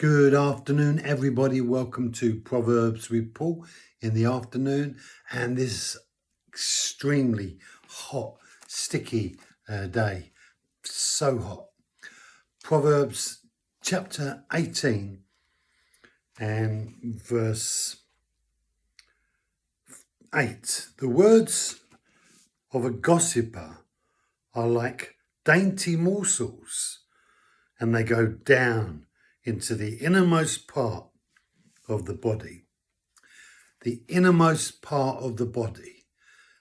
Good afternoon, everybody. Welcome to Proverbs with Paul in the afternoon and this extremely hot, sticky day. So hot. Proverbs chapter 18 and verse 8. The words of a gossiper are like dainty morsels, and they go down into the innermost part of the body. The innermost part of the body.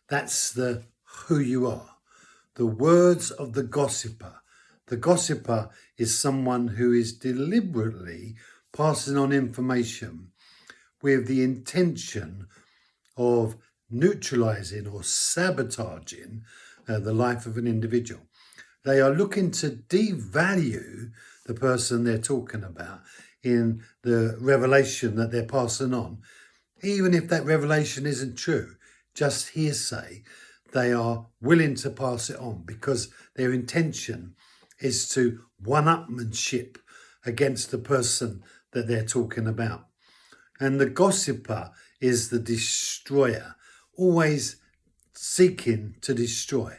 That's the who you are. The words of the gossiper. The gossiper is someone who is deliberately passing on information with the intention of neutralizing or sabotaging the life of an individual. They are looking to devalue the person they're talking about in the revelation that they're passing on. Even if that revelation isn't true, just hearsay, they are willing to pass it on because their intention is to one-upmanship against the person that they're talking about. And the gossiper is the destroyer, always seeking to destroy.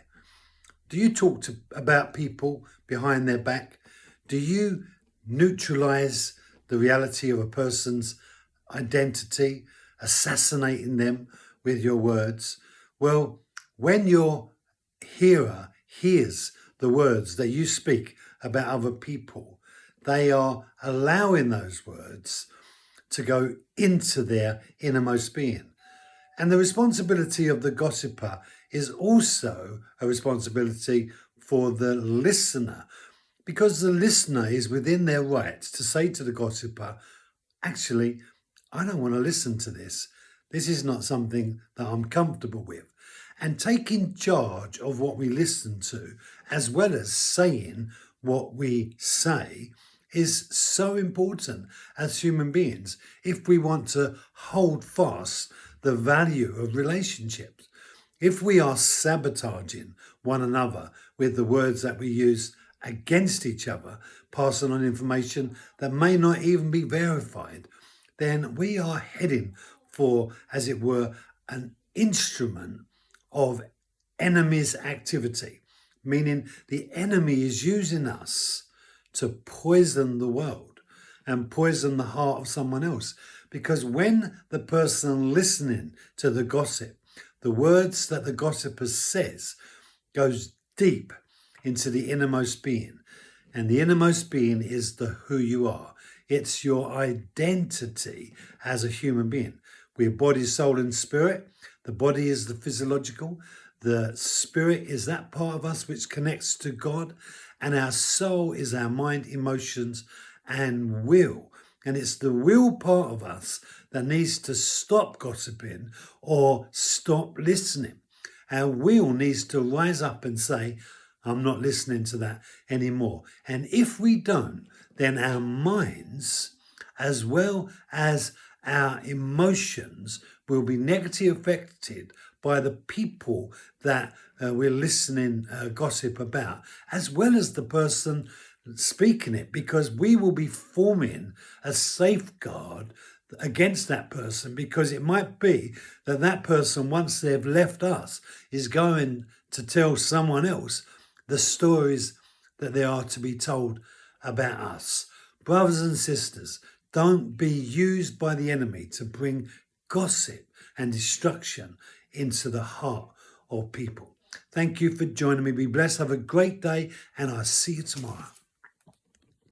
Do you talk about people behind their back? Do you neutralize the reality of a person's identity, assassinating them with your words? Well, when your hearer hears the words that you speak about other people, they are allowing those words to go into their innermost being. And the responsibility of the gossiper is also a responsibility for the listener, because the listener is within their rights to say to the gossiper, actually, I don't want to listen to this. This is not something that I'm comfortable with. And taking charge of what we listen to, as well as saying what we say, is so important as human beings if we want to hold fast the value of relationships. If we are sabotaging one another with the words that we use against each other, passing on information that may not even be verified, then we are heading for, as it were, an instrument of enemy's activity, meaning the enemy is using us to poison the world and poison the heart of someone else. Because when the person listening to the gossip, the words that the gossiper says goes deep into the innermost being. And the innermost being is the who you are. It's your identity as a human being. We're body, soul, and spirit. The body is the physiological. The spirit is that part of us which connects to God. And our soul is our mind, emotions, and will. And it's the will part of us that needs to stop gossiping or stop listening. Our will needs to rise up and say, I'm not listening to that anymore. And if we don't, then our minds, as well as our emotions, will be negatively affected by the people that we're listening gossip about, as well as the person speaking it, because we will be forming a safeguard against that person, because it might be that that person, once they've left us, is going to tell someone else the stories that they are to be told about us. Brothers and sisters, don't be used by the enemy to bring gossip and destruction into the heart of people. Thank you for joining me. Be blessed. Have a great day, and I'll see you tomorrow.